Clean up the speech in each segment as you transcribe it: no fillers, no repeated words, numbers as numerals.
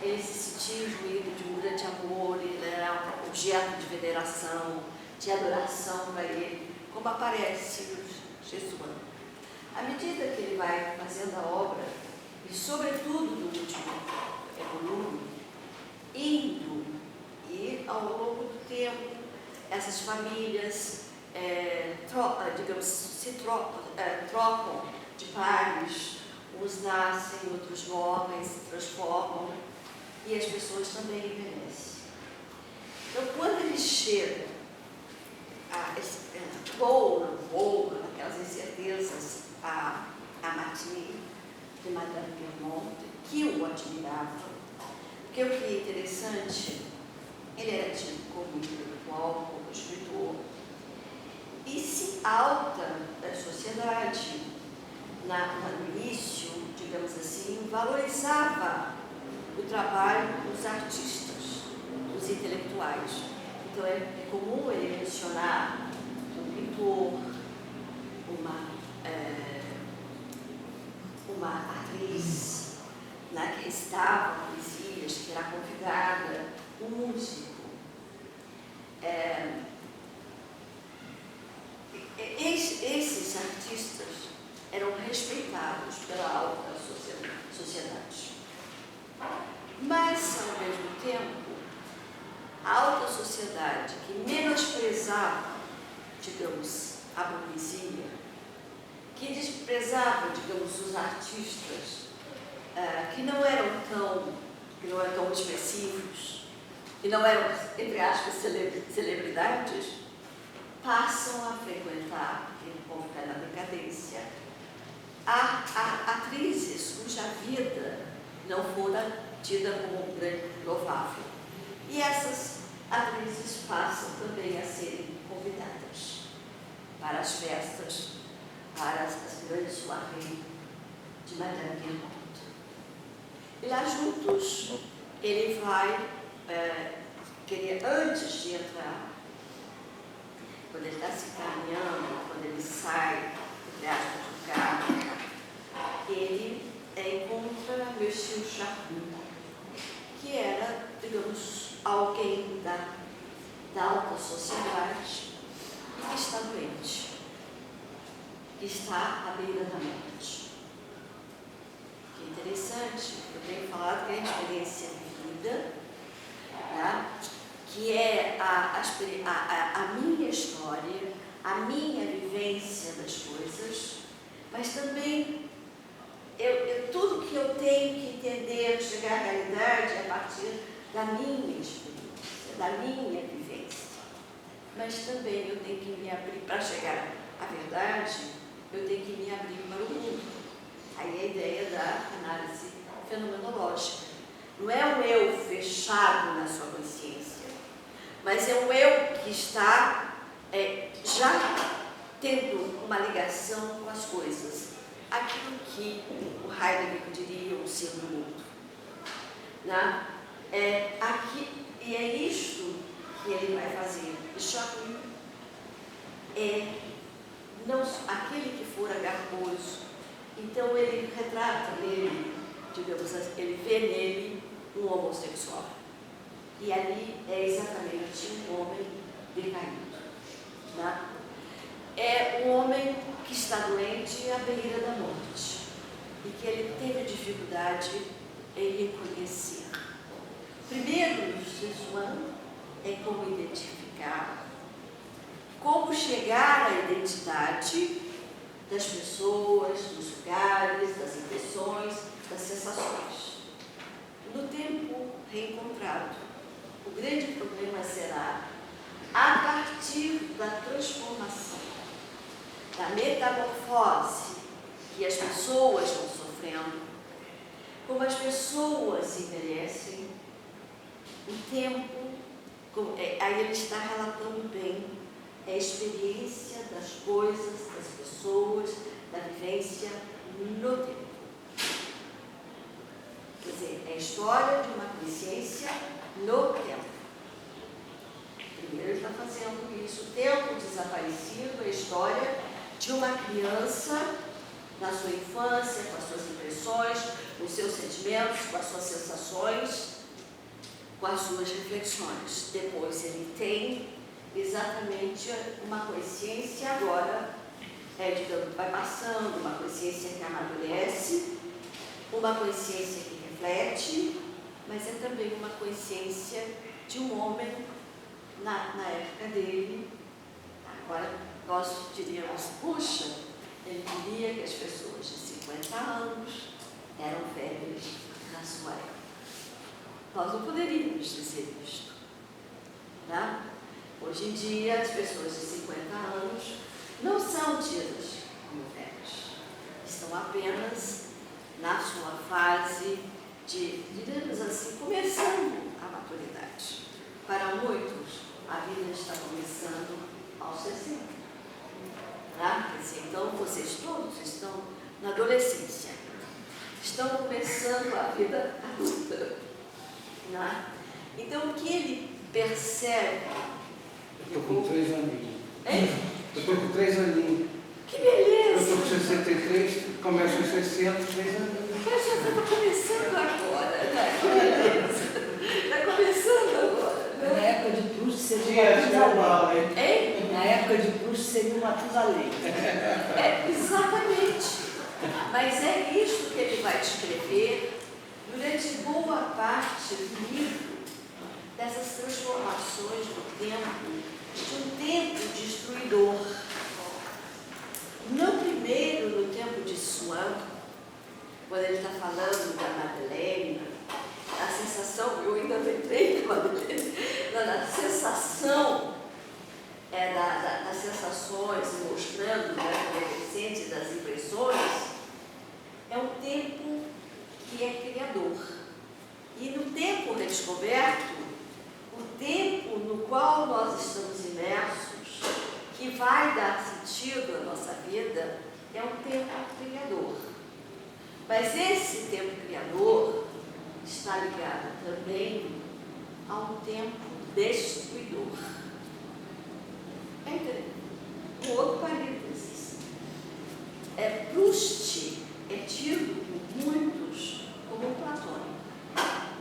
ele se sentia imbuído de um grande amor, ele era um objeto de veneração, de adoração para ele, como aparece Jesuano. À medida que ele vai fazendo a obra, e sobretudo no último volume, indo e ao longo do tempo, essas famílias trocam de pares, uns nascem, outros morrem, se transformam, e as pessoas também envelhecem. Então, quando ele chega voa aquelas incertezas a Martine de Madame Piermont, que o admirava, porque o que é interessante, ele era tido como intelectual, como escritor, e se alta da sociedade, no início, digamos assim, valorizava o trabalho dos artistas, dos intelectuais. Então é comum ele mencionar um pintor, uma atriz que recitava poesias, que era convidada, um músico. Esses artistas eram respeitados pela alta sociedade. Mas, ao mesmo tempo, a alta sociedade que menosprezava, digamos, a burguesia, que desprezava, digamos, os artistas que não eram tão expressivos, que não eram, entre aspas, celebridades, passam a frequentar, porque o povo cai na decadência, atrizes cuja vida não fora tida como louvável. E essas atrizes passam também a serem convidadas para as festas, para as grandes soirées de Madame Piermont. E lá juntos, ele vai querer, antes de entrar, quando ele está se caminhando, quando ele sai, entre aspas, do carro, ele encontra Monsieur Charbon, que era, digamos, alguém da alta sociedade e que está doente, que está à beira da morte. Que é interessante, eu tenho falado que é a experiência vivida, né? Que é a minha história, a minha vivência das coisas, mas também tudo que eu tenho que entender, chegar à realidade a partir da minha experiência, da minha vivência. Mas também eu tenho que me abrir, para chegar à verdade, eu tenho que me abrir para o mundo. Aí a ideia da análise fenomenológica. Não é um eu fechado na sua consciência, mas é um eu que está já tendo uma ligação com as coisas. Aquilo que o Heidegger diria o ser do mundo. Né? E é isto que ele vai fazer. Chacun é não aquele que fora garboso. Então ele retrata nele, digamos assim, ele vê nele um homossexual. E ali é exatamente um homem decaído. Né? É um homem que está doente à beira da morte e que ele teve dificuldade em reconhecer. Primeiro, Jesuano é como identificar, como chegar à identidade das pessoas, dos lugares, das impressões, das sensações. No tempo reencontrado, o grande problema será a partir da transformação, da metamorfose que as pessoas vão sofrendo, como as pessoas envelhecem, o tempo, aí ele está relatando bem a experiência das coisas, das pessoas, da vivência no tempo. Quer dizer, é a história de uma consciência no tempo. Primeiro ele está fazendo isso, o tempo desaparecido, a história de uma criança na sua infância, com as suas impressões, com os seus sentimentos, com as suas sensações, com as suas reflexões. Depois ele tem exatamente uma consciência agora, digamos, vai passando, uma consciência que amadurece, uma consciência que reflete, mas é também uma consciência de um homem na época dele. Agora nós diríamos, puxa, ele diria que as pessoas de 50 anos eram velhas na sua época. Nós não poderíamos dizer isto, né? Hoje em dia, as pessoas de 50 anos não são tidas como velhas. Estão apenas na sua fase de, digamos assim, começando a maturidade. Para muitos, a vida está começando aos 60. Tá? Então, vocês todos estão na adolescência. Estão começando a vida adulta. Né? Então, o que ele percebe... Eu estou com 3 aninhos. Hein? Eu estou com 3 aninhos. Que beleza! Eu estou com 63, começo em 60, 3 aninhos. Mas já está começando agora, né? Que beleza! Está começando agora, Na né? época de Proust seria Matusalém. Hein? Na época de Proust seria o Matusalém. Exatamente. Mas é isso que ele vai descrever durante boa parte do livro, dessas transformações do tempo, de um tempo destruidor. No primeiro, no tempo de Swann, quando ele está falando da Madeleine, a sensação, eu ainda lembrei da Madeleine, a sensação das sensações, mostrando da adolescente, das impressões, é um tempo que é criador. E no tempo redescoberto, o tempo no qual nós estamos imersos, que vai dar sentido à nossa vida, é um tempo criador. Mas esse tempo criador está ligado também a um tempo destruidor. Um outro parênteses. Proust é tido por muitos como um platônico.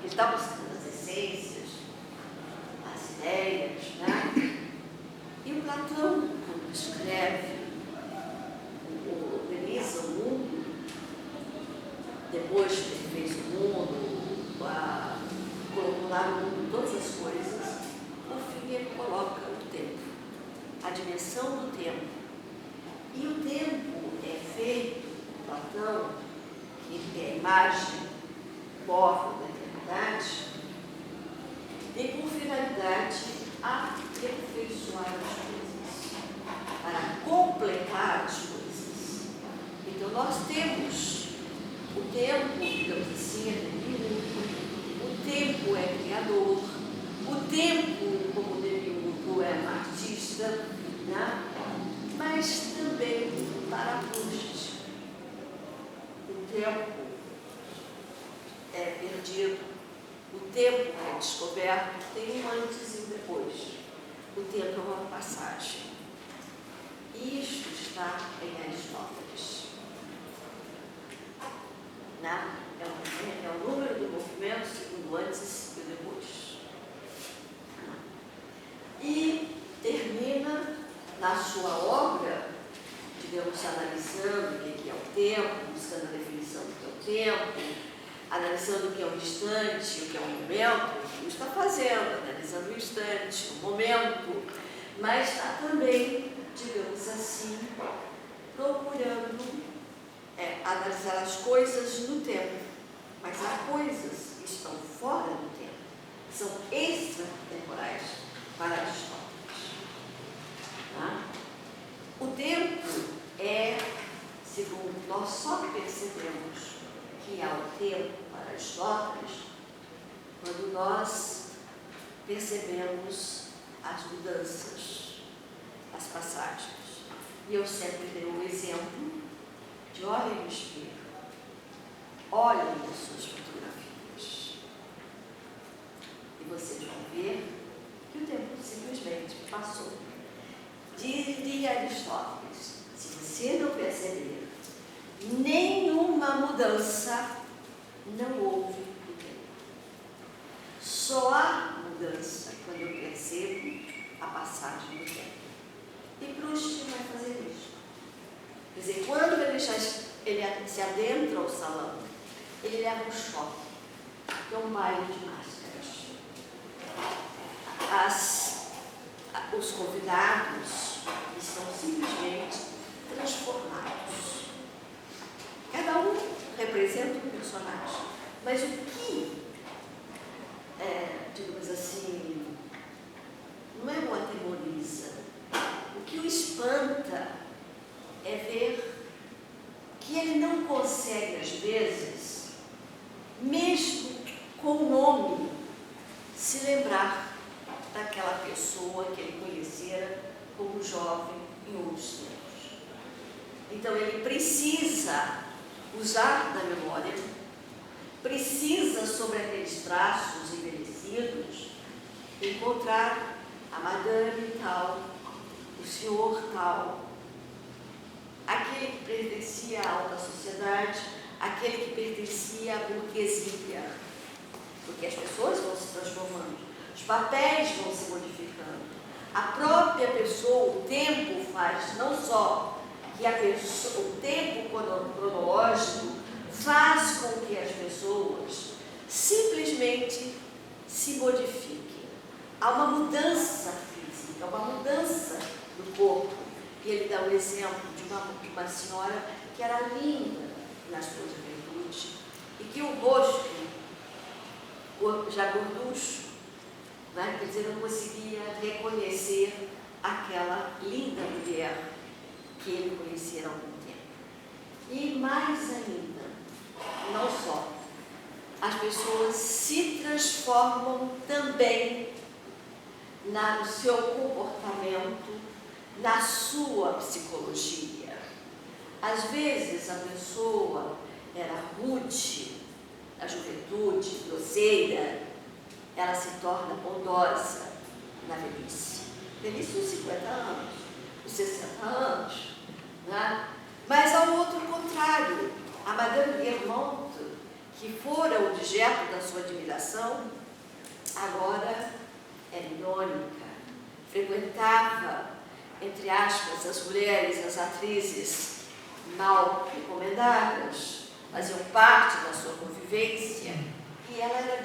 Ele está buscando as essências, as ideias, né? E o Platão, quando escreve, organiza o mundo, depois que ele fez o mundo, colocou lá no mundo todas as coisas, no fim ele coloca o tempo, a dimensão do tempo. E o tempo é feito, Platão, que é a imagem móvel da eternidade, tem por finalidade aperfeiçoar as coisas, para completar as coisas. Então nós temos o tempo, digamos assim, é demiurgo, o tempo é criador, o tempo, como demiurgo, é um artista, né? Mas também para Proust, o tempo é perdido, o tempo é descoberto, tem um antes e um depois. O tempo é uma passagem. E isto está em Aristóteles. Né? É o número do movimento segundo o antes e o depois. E termina na sua obra, digamos, analisando o que é o tempo, buscando a definição do que é o tempo, analisando o que é o instante, o que é o momento, o que está fazendo, analisando o instante, o momento, mas está também, digamos assim, procurando analisar as coisas no tempo. Mas há coisas que estão fora do tempo, são extratemporais para Aristóteles. Tá? O tempo é, segundo nós só percebemos que há o tempo para Aristóteles, quando nós percebemos as mudanças, as passagens. E eu sempre dei um exemplo de olhem no espelho, olhem as suas fotografias, e vocês vão ver que o tempo simplesmente passou. Diria Aristóteles, se você não perceber alguma mudança não houve no tempo. Só há mudança quando eu percebo a passagem do tempo. E Proust vai fazer isso. Quer dizer, quando ele se adentra ao salão, ele leva um choque, que é um baile de máscaras. Os convidados estão simplesmente transformados. Cada um representa um personagem. Mas o que, digamos assim, não é o atemoriza. O que o espanta é ver que ele não consegue, às vezes, mesmo com o nome, se lembrar daquela pessoa que ele conhecera como jovem em outros tempos. Então ele precisa usar da memória, precisa, sobre aqueles traços envelhecidos, encontrar a madame tal, o senhor tal, aquele que pertencia à alta sociedade, aquele que pertencia à burguesia, porque as pessoas vão se transformando, os papéis vão se modificando, a própria pessoa, o tempo faz, não só que o tempo cronológico faz com que as pessoas simplesmente se modifiquem. Há uma mudança física, uma mudança do corpo. E ele dá o exemplo de uma senhora que era linda na sua juventude e que o rosto, já gorducho, né? Quer dizer, não conseguia reconhecer aquela linda mulher que ele conhecia há algum tempo. E mais ainda, não só, as pessoas se transformam também no seu comportamento, na sua psicologia. Às vezes a pessoa era rude na juventude, grosseira, ela se torna bondosa na velhice. Velhice uns 50 anos, uns 60 anos, né? Mas ao outro contrário, a Madame Guermantes, que fora objeto da sua admiração, agora era irônica, frequentava, entre aspas, as mulheres, as atrizes mal recomendadas, faziam parte da sua convivência, e ela era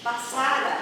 passara